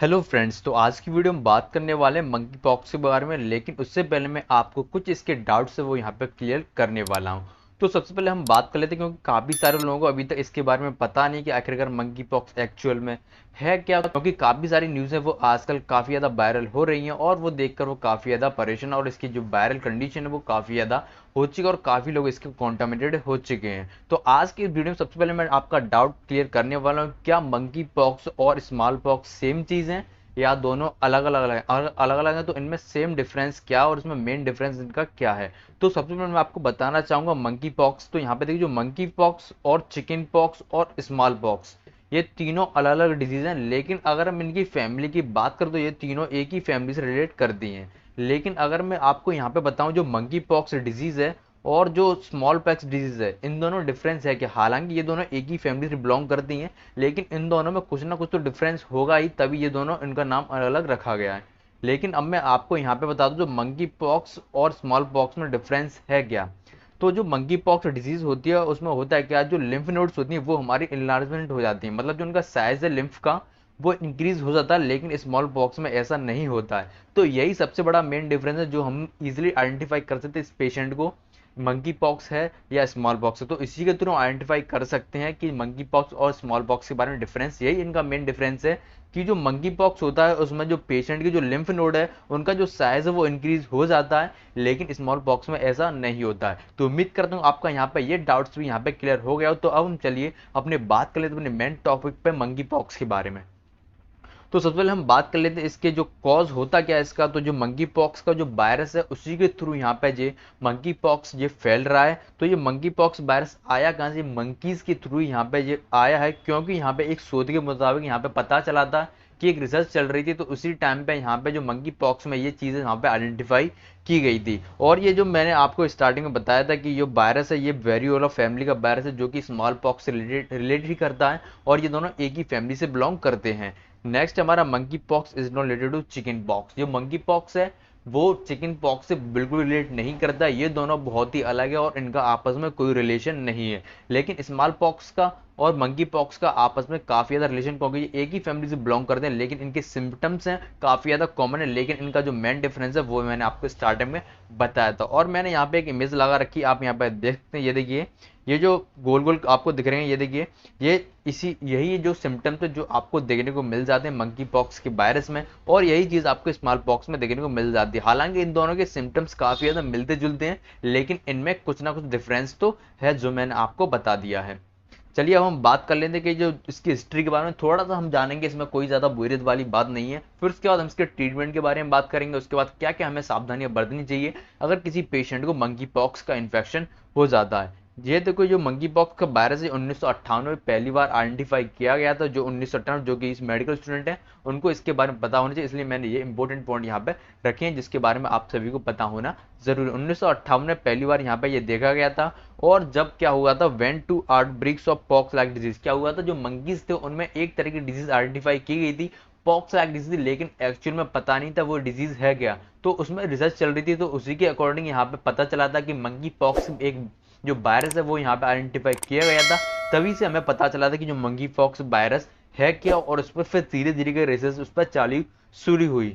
Hello friends, तो आज की वीडियो में बात करने वाले हैं मंकी पॉक्स के बारे में। लेकिन उससे पहले मैं आपको कुछ इसके डाउट्स है वो यहाँ पे क्लियर करने वाला हूँ। तो सबसे पहले हम बात कर लेते हैं, क्योंकि काफ़ी सारे लोगों को अभी तक इसके बारे में पता नहीं कि आखिरकार मंकी पॉक्स एक्चुअल में है क्या। क्योंकि काफ़ी सारी न्यूज़ है वो आजकल काफ़ी ज़्यादा वायरल हो रही हैं और वो देखकर वो काफ़ी ज़्यादा परेशान, और इसकी जो वायरल कंडीशन है वो काफ़ी ज़्यादा हो चुकी है और काफ़ी लोग इसके कॉन्टामिनेटेड हो चुके हैं। तो आज की इस वीडियो में सबसे पहले मैं आपका डाउट क्लियर करने वाला हूँ, क्या मंकी पॉक्स और स्मॉल पॉक्स सेम चीज़ हैं या दोनों अलग अलग अलग अलग अलग है। तो इनमें सेम डिफरेंस क्या और इसमें मेन डिफरेंस इनका क्या है। तो सबसे पहले मैं आपको बताना चाहूंगा मंकी पॉक्स। तो यहाँ पे देखिए, जो मंकी पॉक्स और चिकन पॉक्स और स्मॉल पॉक्स, ये तीनों अलग अलग डिजीज हैं। लेकिन अगर हम इनकी फैमिली की बात करें तो ये तीनों एक ही फैमिली से रिलेट करती हैं। लेकिन अगर मैं आपको यहाँ पे बताऊं, जो मंकी पॉक्स डिजीज है और जो स्मॉल पैक्स डिजीज है, इन दोनों डिफरेंस है कि हालांकि ये दोनों एक ही फैमिली से बिलोंग करती हैं, लेकिन इन दोनों में कुछ ना कुछ तो डिफरेंस होगा ही, तभी ये दोनों इनका नाम अलग अलग रखा गया है। लेकिन अब मैं आपको यहाँ पे बता दूं, जो मंकी पॉक्स और स्मॉल पॉक्स में डिफरेंस है क्या। तो जो मंकी पॉक्स डिजीज होती है उसमें होता है क्या, जो लिम्फ नोड्स होती हैं वो हमारी इनलार्जमेंट हो जाती है, मतलब जो उनका साइज है लिम्फ का वो इंक्रीज हो जाता है। लेकिन स्मॉल पॉक्स में ऐसा नहीं होता है। तो यही सबसे बड़ा मेन डिफरेंस है जो हम इजिली आइडेंटिफाई कर सकते हैं इस पेशेंट को मंकी पॉक्स है या स्मॉल पॉक्स है। तो इसी के थ्रू आइडेंटिफाई कर सकते हैं कि मंकी पॉक्स और स्मॉल पॉक्स के बारे में डिफरेंस, यही इनका मेन डिफरेंस है कि जो मंकी पॉक्स होता है उसमें जो पेशेंट की जो लिम्फ नोड है उनका जो साइज है वो इंक्रीज हो जाता है, लेकिन स्मॉल पॉक्स में ऐसा नहीं होता है। तो उम्मीद करता हूँ आपका यहाँ पे ये डाउट्स भी यहाँ पे क्लियर हो गया हो। तो अब हम चलिए अपने बात कर लेते हैं अपने मेन टॉपिक पे मंकी पॉक्स के बारे में। तो सबसे पहले हम बात कर लेते हैं इसके जो कॉज होता क्या है इसका। तो जो मंकी पॉक्स का जो वायरस है उसी के थ्रू यहाँ पे ये मंकी पॉक्स ये फैल रहा है। तो ये मंकी पॉक्स वायरस आया कहाँ से, मंकीज के थ्रू यहाँ पे ये आया है। क्योंकि यहाँ पे एक शोध के मुताबिक यहाँ पे पता चला था कि एक रिसर्च चल रही थी, तो उसी टाइम पे यहाँ पे जो मंकी पॉक्स में ये चीज़ें यहाँ पे आइडेंटिफाई की गई थी। और ये जो मैंने आपको स्टार्टिंग में बताया था कि ये वायरस है ये वेरियोला फैमिली का वायरस है, जो कि स्मॉल पॉक्स से रिलेटेड ही करता है, और ये दोनों एक ही फैमिली से बिलोंग करते हैं। नेक्स्ट हमारा monkeypox is not related to chickenpox. जो मंकी पॉक्स है वो चिकन पॉक्स से बिल्कुल रिलेट नहीं करता। ये दोनों बहुत ही अलग है और इनका आपस में कोई रिलेशन नहीं है। लेकिन स्मॉल पॉक्स का और मंकी पॉक्स का आपस में काफी ज्यादा रिलेशन, क्योंकि ये एक ही फैमिली से बिलोंग करते हैं, लेकिन इनके सिम्टम्स हैं काफी ज्यादा कॉमन है। लेकिन इनका जो मेन डिफरेंस है वो मैंने आपको स्टार्टिंग में बताया था। और मैंने यहाँ पे एक इमेज लगा रखी, आप यहाँ पे देख सकते हैं। ये देखिए, ये जो गोल गोल आपको दिख रहे हैं, ये देखिए, ये इसी यही जो सिम्टम्स है जो आपको देखने को मिल जाते हैं मंकी पॉक्स के वायरस में, और यही चीज आपको स्मॉल पॉक्स में देखने को मिल जाती है। हालांकि इन दोनों के सिम्टम्स काफी ज्यादा मिलते जुलते हैं, लेकिन इनमें कुछ ना कुछ डिफरेंस तो है जो मैंने आपको बता दिया है। चलिए अब हम बात कर लेते हैं कि जो इसकी हिस्ट्री के बारे में थोड़ा सा हम जानेंगे। इसमें कोई ज़्यादा बोरियत वाली बात नहीं है। फिर उसके बाद हम इसके ट्रीटमेंट के बारे में बात करेंगे। उसके बाद क्या क्या हमें सावधानियां बरतनी चाहिए अगर किसी पेशेंट को मंकी पॉक्स का इन्फेक्शन हो जाता है। ये देखो, जो मंकी पॉक्स का वायरस है 1998 में पहली बार आइडेंटिफाई किया गया था। जो 1998 जो कि इस मेडिकल स्टूडेंट है उनको इसके बारे में पता होना चाहिए, इसलिए मैंने ये इंपॉर्टेंट पॉइंट यहाँ पे रखे हैं जिसके बारे में आप सभी को पता होना जरूरी। 1958 में पहली बार यहाँ पे ये देखा गया था। और जब क्या हुआ था, when two outbreaks of pox like disease, क्या हुआ था, जो मंकीज थे उनमें एक तरह की डिजीज आइडेंटिफाई की गई थी, पॉक्स लाइक डिजीज, लेकिन एक्चुअल में पता नहीं था वो डिजीज है क्या। तो उसमें रिसर्च चल रही थी, तो उसी के अकॉर्डिंग यहाँ पे पता चला था कि मंकी पॉक्स एक जो वायरस है वो यहाँ पे आइडेंटिफाई किया गया था। तभी से हमें पता चला था कि जो मंकी पॉक्स वायरस है क्या, और उस पर फिर धीरे धीरे के रिसर्च उस पर चालू शुरू हुई।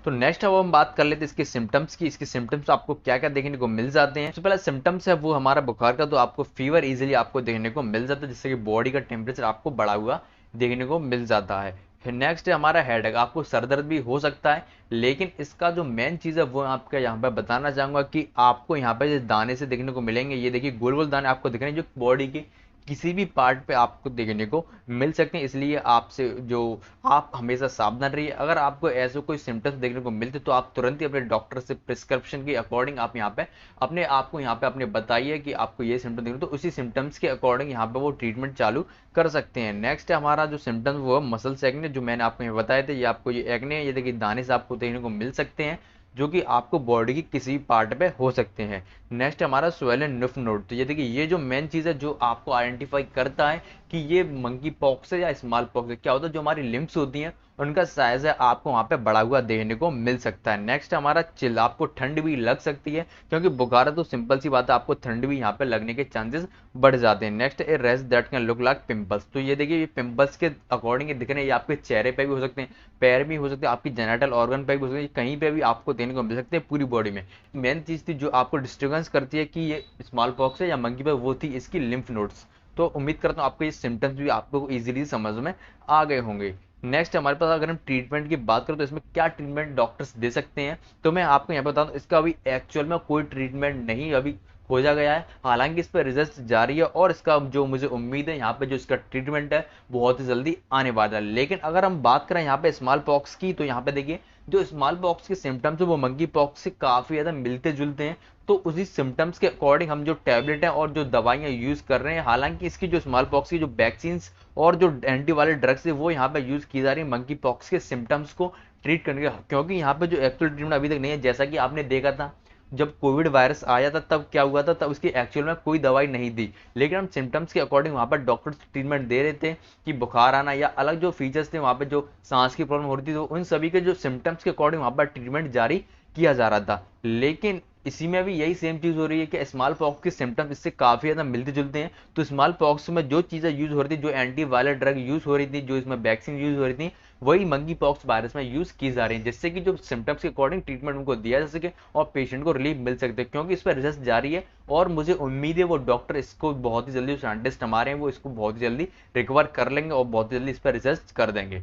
तो नेक्स्ट अब हम बात कर लेते हैं इसके सिम्टम्स की। इसके सिम्टम्स आपको क्या क्या देखने को मिल जाते हैं। सबसे पहला सिम्टम्स है वो हमारा बुखार का। तो आपको फीवर इजीली आपको देखने को मिल जाता है, जिससे कि बॉडी का टेम्परेचर आपको बढ़ा हुआ देखने को मिल जाता है। फिर नेक्स्ट है हमारा हेडेक, आपको सर दर्द भी हो सकता है। लेकिन इसका जो मेन चीज़ है वो आपका यहाँ पे बताना चाहूंगा कि आपको यहाँ पे जो दाने से देखने को मिलेंगे, ये देखिए गोल गोल दाने आपको दिख रहे हैं जो बॉडी के किसी भी पार्ट पे आपको देखने को मिल सकते हैं। इसलिए आपसे जो आप हमेशा सावधान रहिए। अगर आपको ऐसे कोई सिम्टम्स देखने को मिलते तो आप तुरंत ही अपने डॉक्टर से प्रिस्क्रिप्शन के अकॉर्डिंग आप यहाँ पे अपने आप को यहाँ पे अपने बताइए कि आपको ये सिम्टम देखने, तो उसी सिम्टम्स के अकॉर्डिंग यहाँ पे वो ट्रीटमेंट चालू कर सकते हैं। नेक्स्ट है हमारा जो सिम्टम्स वो मसल्स एक्ने, जो मैंने आपको यहाँ बताए थे। ये आपको ये एक्ने, ये देखिए दाने से आपको देखने को मिल सकते हैं, जो कि आपको बॉडी की किसी भी पार्ट पे हो सकते हैं। नेक्स्ट हमारा स्वेलन लिम्फ नोड। तो ये देखिए, ये जो मेन चीज है जो आपको आइडेंटिफाई करता है कि ये मंकी पॉक्स है या स्मॉल पॉक्स है। क्या होता है, जो हमारी लिम्फ्स होती हैं उनका साइज है आपको वहाँ पे बढ़ा हुआ देखने को मिल सकता है। नेक्स्ट हमारा चिल, आपको ठंड भी लग सकती है क्योंकि बुखार है तो सिंपल सी बात है आपको ठंड भी यहाँ पे लगने के चांसेस बढ़ जाते हैं। Next A rest that can look like pimples, तो ये देखिए ये पिंपल्स के अकॉर्डिंग दिख रहे हैं, ये आपके चेहरे पे भी हो सकते हैं, पैर भी हो सकते हैं, आपकी जेनिटल ऑर्गन पे भी हो सकते हैं, कहीं पे भी आपको देखने को मिल सकते हैं पूरी बॉडी में। मेन चीज थी जो आपको डिस्टर्बेंस करती है कि ये स्मॉल पॉक्स है या मंकी पॉक्स, वो थी इसकी लिम्फ नोड्स। तो उम्मीद करता हूँ आपको ये सिम्टम्स भी आपको इजीली समझ में आ गए होंगे। नेक्स्ट हमारे पास अगर हम ट्रीटमेंट की बात करें तो इसमें क्या ट्रीटमेंट डॉक्टर्स दे सकते हैं, तो मैं आपको यहाँ पे बता दूं इसका अभी एक्चुअल में कोई ट्रीटमेंट नहीं अभी खोजा गया है, हालांकि इस पर रिसर्च जारी है और इसका जो मुझे उम्मीद है यहाँ पे जो इसका ट्रीटमेंट है बहुत ही जल्दी आने वाला है। लेकिन अगर हम बात करें यहाँ पे स्मॉल पॉक्स की, तो यहाँ पे देखिए जो स्मॉल पॉक्स के सिम्टम्स है वो मंकी पॉक्स से काफी ज्यादा मिलते जुलते हैं। तो उसी सिम्टम्स के अकॉर्डिंग हम जो टैबलेट हैं और जो दवाइयां यूज कर रहे हैं, हालांकि इसकी जो स्मॉल पॉक्स की जो वैक्सीन और जो एंटी वाले ड्रग्स है वो यहाँ पे यूज की जा रही है मंकी पॉक्स के सिम्टम्स को ट्रीट करने का, क्योंकि यहाँ पे जो एक्चुअल ट्रीटमेंट अभी तक नहीं है। जैसा कि आपने देखा था जब कोविड वायरस आया था तब क्या हुआ था, तब उसकी एक्चुअल में कोई दवाई नहीं थी, लेकिन हम सिम्टम्स के अकॉर्डिंग वहां पर डॉक्टर्स ट्रीटमेंट दे रहे थे कि बुखार आना या अलग जो फीचर्स थे वहां पर जो सांस की प्रॉब्लम हो रही थी, तो उन सभी के जो सिम्टम्स के अकॉर्डिंग वहां पर ट्रीटमेंट जारी किया जा रहा था। लेकिन इसी में भी यही सेम चीज हो रही है कि स्मॉल पॉक्स के सिम्टम्स इससे काफी ज्यादा मिलते जुलते हैं। तो स्मॉल पॉक्स में जो चीजें यूज हो रही थी, जो एंटी वायरल ड्रग यूज हो रही थी, जो इसमें वैक्सीन यूज हो रही थी, वही मंकी पॉक्स वायरस में यूज की जा रही है, जिससे कि जो सिम्टम्स के अकॉर्डिंग ट्रीटमेंट उनको दिया जा सके और पेशेंट को रिलीफ मिल सकते हैं। क्योंकि इस पर रिसर्च जारी है और मुझे उम्मीद है वो डॉक्टर इसको बहुत ही जल्दी, साइंटिस्ट हमारे हैं वो इसको बहुत ही जल्दी रिकवर कर लेंगे और बहुत ही जल्दी इस पर रिसर्च कर देंगे।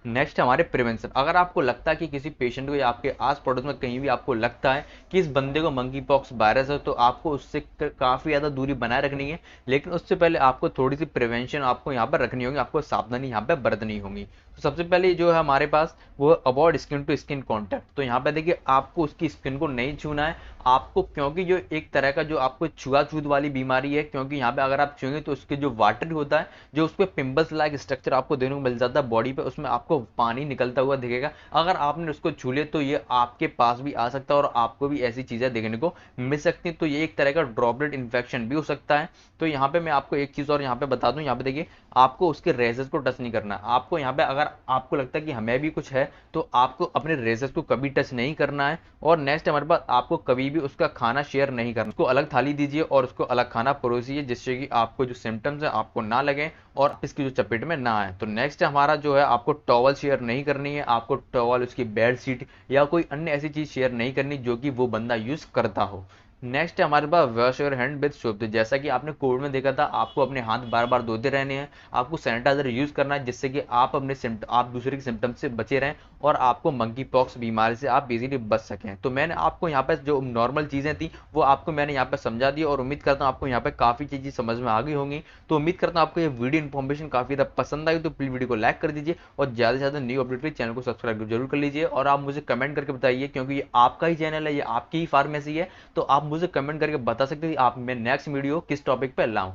नेक्स्ट हमारे प्रिवेंशन, अगर आपको लगता है कि किसी पेशेंट को या आपके आस पड़ोस में कहीं भी आपको लगता है कि इस बंदे को मंकी पॉक्स वायरस है, तो आपको उससे काफी ज्यादा दूरी बनाए रखनी है। लेकिन उससे पहले आपको थोड़ी सी प्रिवेंशन आपको यहाँ पर रखनी होगी, आपको सावधानी यहाँ पे बरतनी होगी। तो सबसे पहले जो है हमारे पास वो avoid skin to skin contact. तो यहाँ पे देखिए आपको उसकी स्किन को नहीं छूना है आपको, क्योंकि जो एक तरह का जो आपको छुआछूत वाली बीमारी है, क्योंकि यहाँ पे अगर आप छुएंगे तो उसके जो वाटर होता है, जो उस पर पिंपल्स लाइक स्ट्रक्चर आपको देखने को मिल जाता है बॉडी पे, उसमें आपको पानी निकलता हुआ दिखेगा। अगर आपने उसको छू लिया तो ये आपके पास भी आ सकता है और आपको भी ऐसी चीजें देखने को मिल सकती है। तो ये एक तरह का ड्रॉपलेट इन्फेक्शन भी हो सकता है। तो यहाँ पे मैं आपको एक चीज और यहाँ पे बता दूं, यहाँ पे देखिए आपको उसके रेजेस को टच नहीं करना। आपको यहाँ पे अगर आपको लगता है कि हमें भी कुछ है तो आपको अपने रेजेस को कभी टच नहीं करना है। और नेक्स्ट हमारे पास आपको कभी भी उसका खाना शेयर नहीं करना, उसको अलग थाली दीजिए और उसको अलग खाना परोसिए, जिससे कि आपको जो सिम्टम्स है आपको ना लगे और इसकी जो चपेट में ना आए। तो नेक्स्ट हमारा जो है आपको टॉवल शेयर नहीं करनी है, आपको टॉवल, उसकी बेड शीट या कोई अन्य ऐसी चीज शेयर नहीं करनी जो कि वो बंदा यूज करता हो। नेक्स्ट हमारे पास wash your hand with soap. तो जैसा कि आपने कोविड में देखा था आपको अपने हाथ बार बार धोते रहने हैं, आपको सैनिटाइजर यूज करना है, जिससे कि आप अपने आप दूसरे के सिम्टम्स से बचे रहें और आपको मंकी पॉक्स बीमारी से आप इजीली बच सकें। तो मैंने आपको यहाँ पे जो नॉर्मल चीजें थी वो आपको मैंने यहाँ पे समझा दी और उम्मीद करता हूँ आपको यहाँ पे काफी चीजें समझ में आ गई होंगी। तो उम्मीद करता हूँ आपको ये वीडियो इन्फॉर्मेशन काफी ज्यादा पसंद आई, तो प्लीज वीडियो को लाइक कर दीजिए और ज्यादा से ज्यादा न्यू अपडेट के चैनल को सब्सक्राइब जरूर कर लीजिए। और आप मुझे कमेंट करके बताइए, क्योंकि ये आपका ही चैनल है, ये आपकी ही फार्मेसी है, तो आप मुझे कमेंट करके बता सकते हैं कि आप मैं नेक्स्ट वीडियो किस टॉपिक पे लाऊं।